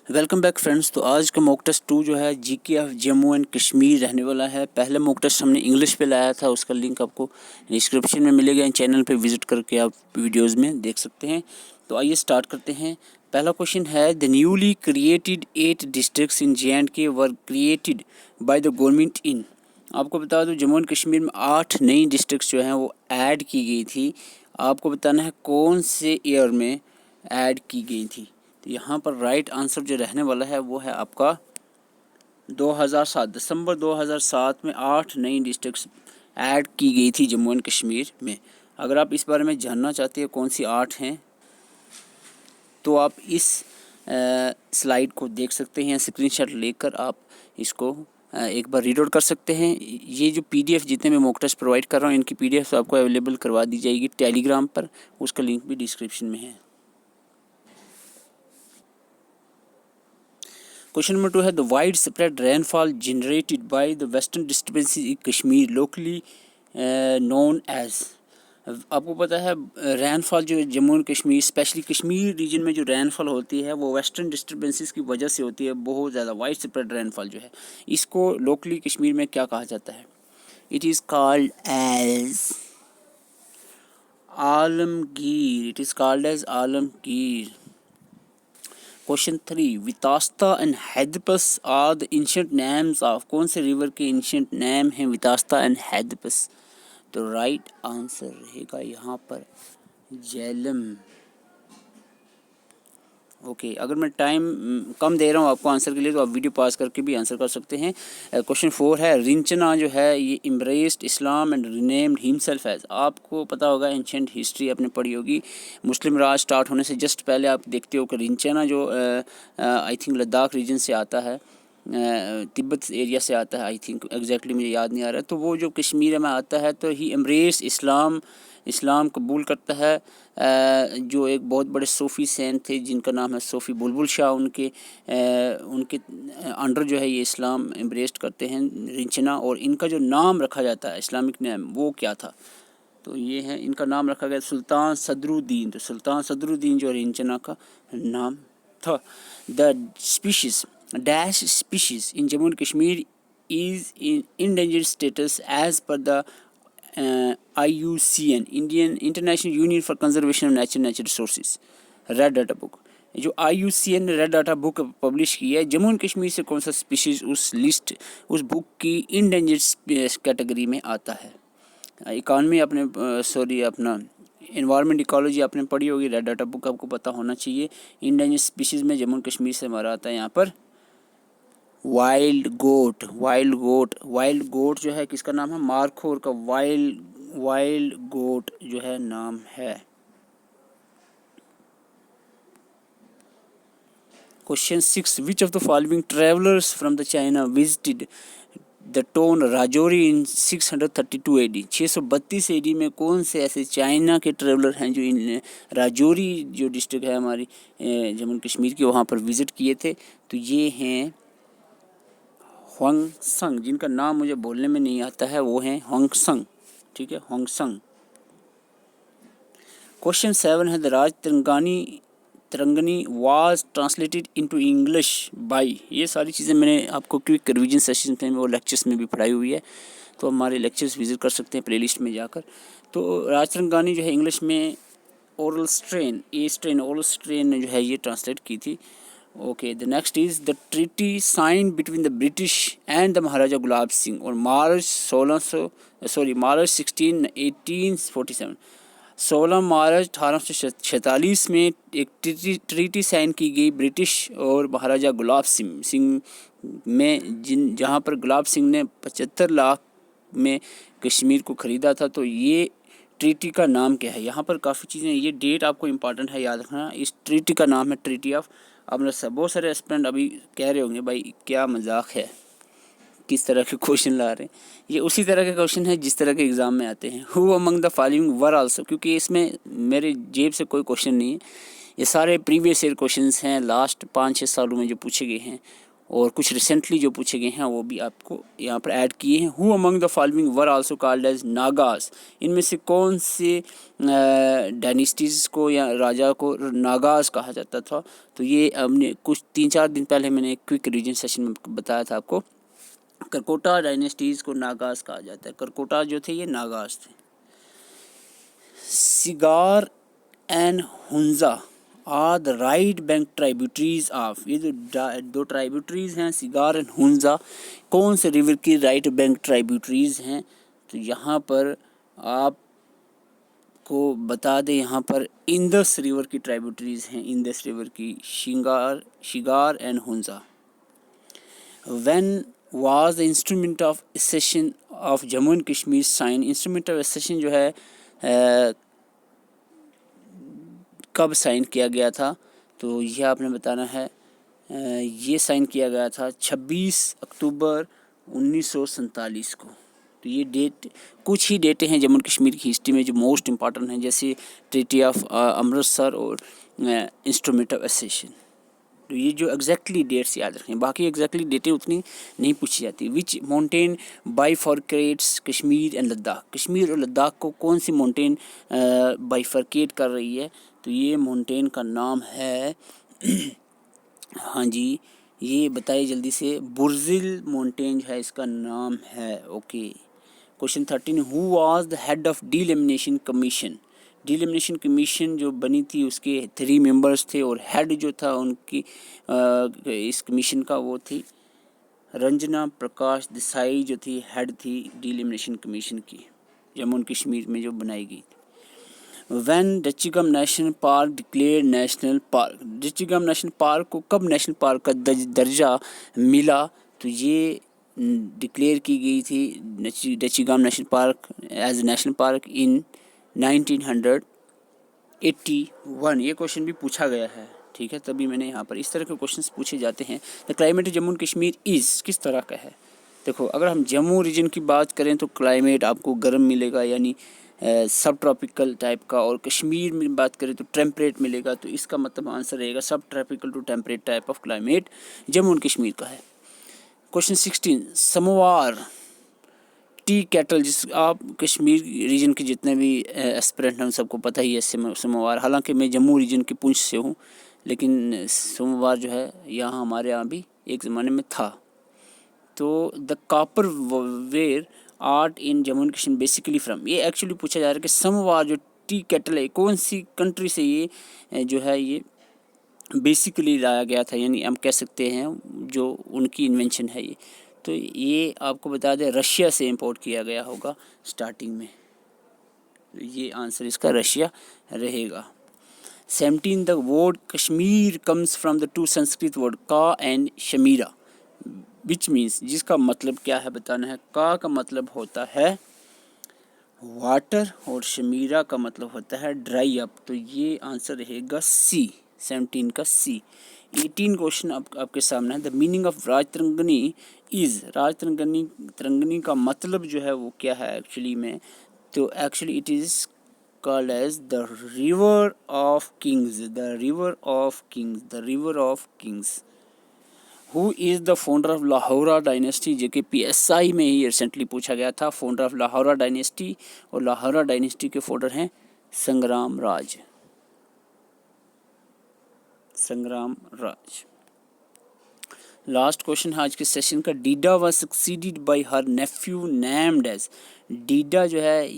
Welcome back friends. तो आज का मॉक टेस्ट 2 जो है GK of Jammu and Kashmir रहने वाला है। पहले मॉक टेस्ट हमने इंग्लिश पे लाया था, उसका लिंक आपको डिस्क्रिप्शन में मिलेगा। चैनल पे विजिट करके आप वीडियोस में देख सकते हैं। तो आइए स्टार्ट करते हैं। पहला क्वेश्चन है, the newly created 8 districts in JNK were created by the government in. आपको बता दूं जम्मू एंड कश्मीर में 8 नई डिस्ट्रिक्ट्स जो हैं वो ऐड की गई थी। आपको बताना है कौन से ईयर में ऐड की गई थी। तो यहाँ पर राइट आंसर जो रहने वाला है वो है आपका 2007। दिसंबर 2007 में 8 नई डिस्ट्रिक्ट्स ऐड की गई थी जम्मू एंड कश्मीर में। अगर आप इस बारे में जानना चाहते हैं कौन सी 8 हैं तो आप इस स्लाइड को देख सकते हैं। स्क्रीनशॉट लेकर आप इसको एक बार रीड आउट कर सकते हैं। ये जो PDF जितने मैं मॉक टेस्ट प्रोवाइड कर रहा हूँ इनकी PDF आपको अवेलेबल करवा दी जाएगी टेलीग्राम पर, उसका लिंक भी डिस्क्रिप्शन में है। क्वेश्चन नंबर 2 है, the wide spread rainfall generated by the western disturbances in Kashmir locally known as. आपको पता है रेनफॉल जो Jammu and Kashmir especially Kashmir region में जो रेनफॉल होती है वो वेस्टर्न डिस्टर्बेंसेस की वजह से होती है। बहुत ज़्यादा वाइड स्प्रेड रेनफॉल जो है इसको लोकली कश्मीर में क्या कहा जाता है? It is called as Alamgir. It is called as Alamgir. Question 3, Vitasta and Hydaspes are the ancient names of. कौन से रिवर के एंशिएंट नेम हैं वितास्ता एंड हैदपस? तो राइट आंसर रहेगा यहाँ पर झेलम। ओके, अगर मैं टाइम कम दे रहा हूँ आपको आंसर के लिए तो आप वीडियो पॉज करके भी आंसर कर सकते हैं। क्वेश्चन 4 है, रिंचना जो है ये embraced Islam and renamed himself as. आपको पता होगा एंशिएंट हिस्ट्री आपने पढ़ी होगी, मुस्लिम राज स्टार्ट होने से जस्ट पहले आप देखते हो कि रिंचना जो आई थिंक लद्दाख रीजन से आता है, तिब्बत एरिया से आता है, आई थिंक एग्जैक्टली मुझे याद नहीं आ रहा है। तो वो जो कश्मीर में आता है तो ही एम्ब्रेस इस्लाम कबूल करता है। जो एक बहुत बड़े सूफ़ी सेंट थे जिनका नाम है सूफ़ी बुलबुल शाह, उनके अंडर जो है ये इस्लाम एम्ब्रेस्ड करते हैं रिंचना। और इनका जो नाम रखा जाता है इस्लामिक नेम वो क्या था? तो ये है, इनका नाम रखा गया सुल्तान सदरुद्दीन। तो सुल्तान सदरुद्दीन जो रिंचना का नाम था। The species dash species in Jammu and Kashmir is in endangered status as per the IUCN Indian International Union for Conservation of Natural Resources red data book. जो IUCN ने रेड डाटा बुक पब्लिश की है, जम्मू एंड कश्मीर से कौन सा species उस book की endangered category में आता है? इकॉनमी अपने अपना इन्वायरमेंट इकोलॉजी आपने पढ़ी होगी, रेड डाटा बुक आपको पता होना चाहिए। इंडेंजर्ड स्पीशीज़ में जम्मू एंड कश्मीर से हमारा आता है यहाँ पर वाइल्ड गोट जो है किसका नाम है? मारखोर का वाइल्ड गोट जो है नाम है। Question 6, which of the following travellers from the China visited the town Rajouri in 632 AD। 632 AD में कौन से ऐसे चाइना के ट्रेवलर हैं जो इन राजौरी जो डिस्ट्रिक्ट है हमारी जम्मू कश्मीर की वहाँ पर विज़िट किए थे? तो ये हैं होंगसंग, जिनका नाम मुझे बोलने में नहीं आता है, वो हैं होंगसंग। ठीक है, होंगसंग। क्वेश्चन 7 है, the Rajatarangini was translated into English by. ये सारी चीज़ें मैंने आपको क्विक रिवीजन सेशन में और लेक्चर्स में भी पढ़ाई हुई है, तो हमारे लेक्चर्स विजिट कर सकते हैं प्लेलिस्ट में जाकर। तो राज तिरंगानी जो है इंग्लिश में ओरल स्ट्रेन ने जो है ये ट्रांसलेट की थी। Okay, the next is the treaty sign between the British and the Maharaja Gulab Singh और मार्च 1847। 16 मार्च 1846 में एक ट्रीटी साइन की गई ब्रिटिश और महाराजा गुलाब सिंह में, जहाँ पर गुलाब सिंह ने 75 लाख में कश्मीर को ख़रीदा था। तो ये ट्रीटी का नाम क्या है? यहाँ पर काफ़ी चीज़ें, ये डेट आपको इम्पॉर्टेंट है याद रखना। इस ट्रीटी का नाम है ट्रीटी ऑफ। अब बहुत सारे एस्पिरेंट अभी कह रहे होंगे भाई क्या मजाक है, किस तरह के क्वेश्चन ला रहे हैं। ये उसी तरह के क्वेश्चन है जिस तरह के एग्ज़ाम में आते हैं। Who among the following were also, क्योंकि इसमें मेरे जेब से कोई क्वेश्चन नहीं है, ये सारे प्रीवियस ईयर क्वेश्चन हैं लास्ट 5-6 सालों में जो पूछे गए हैं। और कुछ रिसेंटली जो पूछे गए हैं वो भी आपको यहाँ पर ऐड किए हैं। Who among the following were also called as Nagas, इनमें से कौन से डायनेस्टीज़ को या राजा को नागास कहा जाता था? तो ये हमने कुछ 3-4 दिन पहले मैंने एक क्विक रिवीजन सेशन में बताया था आपको। करकोटा डायनेस्टीज़ को नागास कहा जाता है। करकोटा जो थे ये नागास थे। Shigar and Hunza are the right bank tributaries of, ये जो दो ट्राइब्यूटरीज हैं सिगार एंड हुंजा, कौन से रिवर की राइट बैंक ट्राइब्यूटरीज हैं? तो यहाँ पर आपको बता दें, यहाँ पर इंदस रिवर की ट्राइब्यूटरीज हैं, इंदस रिवर की Shigar and Hunza. When was the instrument of accession of Jammu and Kashmir sign, instrument of accession जो है कब साइन किया गया था? तो यह आपने बताना है। ये साइन किया गया था 26 अक्टूबर 1947 को। तो ये डेट, कुछ ही डेटें हैं जम्मू कश्मीर की हिस्ट्री में जो मोस्ट इम्पॉर्टेंट हैं, जैसे ट्रीटी ऑफ अमृतसर और इंस्ट्रूमेंट ऑफ एसेशन। तो ये जो एग्जैक्टली डेट्स याद रखें, बाकी एग्जैक्टली डेटें उतनी नहीं पूछी जाती। Which mountain bifurcates Kashmir and Ladakh, Kashmir और लद्दाख को कौन सी माउंटेन बाइफरकेट कर रही है? तो ये माउंटेन का नाम है हाँ जी, ये बताइए जल्दी से। बुर्जिल माउंटेन है इसका नाम है। Okay. Question 13, who was the head of delimitation commission, delimitation commission जो बनी थी उसके 3 मेंबर्स थे और हेड जो था उनकी इस कमीशन का वो थी रंजना प्रकाश देसाई, जो थी हेड थी डीलिमिनेशन कमीशन की, जम्मू एंड कश्मीर में जो बनाई गई थी। When Dachigam national park declared national park, Dachigam national park को कब नेशनल पार्क का दर्जा मिला? तो ये डिक्लेयर की गई थी Dachigam national park as national park in 1981। ये क्वेश्चन भी पूछा गया है, ठीक है, तभी मैंने यहाँ पर इस तरह के क्वेश्चंस पूछे जाते हैं। The climate Jammu and Kashmir is किस तरह का है? देखो, अगर हम जम्मू रीजन की बात करें तो क्लाइमेट आपको गर्म मिलेगा, यानी सब ट्रॉपिकल टाइप का, और कश्मीर में बात करें तो टेम्परेट मिलेगा। तो इसका मतलब आंसर रहेगा subtropical to temperate type of climate Jammu and Kashmir का है। क्वेश्चन 16, समोवार टी कैटल, जिस आप कश्मीर रीजन के जितने भी एस्पिरेंट हैं उन सबको पता ही है समोवार। हालांकि मैं जम्मू रीजन के पुंछ से हूँ, लेकिन समोवार जो है यहाँ हमारे यहाँ भी एक ज़माने में था। तो the copper ware art in Jammu and Kashmir basically from, ये एक्चुअली पूछा जा रहा है कि समोवार जो टी कैटल है कौन सी कंट्री से ये जो है ये बेसिकली लाया गया था, यानी हम कह सकते हैं जो उनकी इन्वेंशन है ये। तो ये आपको बता दें रशिया से इंपोर्ट किया गया होगा स्टार्टिंग में। ये आंसर इसका रशिया रहेगा। 17, the word Kashmir comes from the 2 Sanskrit word का एंड शमीरा, विच मीन्स, जिसका मतलब क्या है बताना है। का मतलब होता है वाटर और शमीरा का मतलब होता है ड्राई अप। तो ये आंसर रहेगा सी, 17 का सी। 18 क्वेश्चन आपके सामने है। The meaning of Rajatarangini is, Rajatarangini का मतलब जो है वो क्या है एक्चुअली में? तो actually it is called as the river of kings, the river of kings, the river of kings. Who is the founder of Lohara dynasty, जो कि PSI में ही रिसेंटली पूछा गया था। फाउंडर ऑफ लाहौरा डायनेस्टी, और लाहौरा डायनेस्टी के फाउंडर हैं संग्राम राज, संग्राम राज। लास्ट क्वेश्चन है आज के सेशन का। Didda was succeeded by her nephew named as, Didda जो है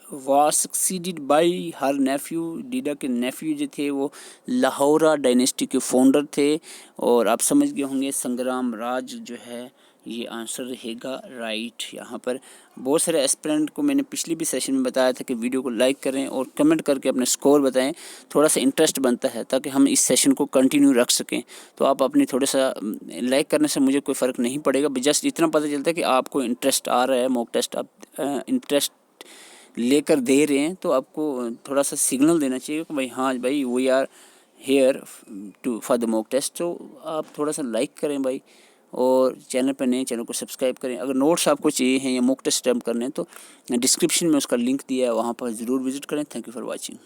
was succeeded by her nephew, Didda के नेफ्यू जो थे वो लाहौरा डायनेस्टी के फाउंडर थे। और आप समझ गए होंगे संग्राम राज जो है ये आंसर रहेगा राइट। यहाँ पर बहुत सारे एस्पिरेंट को मैंने पिछली भी सेशन में बताया था कि वीडियो को लाइक करें और कमेंट करके अपने स्कोर बताएं, थोड़ा सा इंटरेस्ट बनता है ताकि हम इस सेशन को कंटिन्यू रख सकें। तो आप अपनी थोड़ा सा लाइक करने से मुझे कोई फ़र्क नहीं पड़ेगा, जस्ट इतना पता चलता है कि आपको इंटरेस्ट आ रहा है, मॉक टेस्ट आप इंटरेस्ट लेकर दे रहे हैं। तो आपको थोड़ा सा सिग्नल देना चाहिए कि भाई हाँ भाई we are here to for the mock test. तो आप थोड़ा सा लाइक करें भाई, और चैनल पर नए चैनल को सब्सक्राइब करें। अगर नोट्स आपको चाहिए हैं या मॉक टेस्ट अटेम्प्ट करने हैं तो डिस्क्रिप्शन में उसका लिंक दिया है, वहाँ पर ज़रूर विजिट करें। Thank you for watching.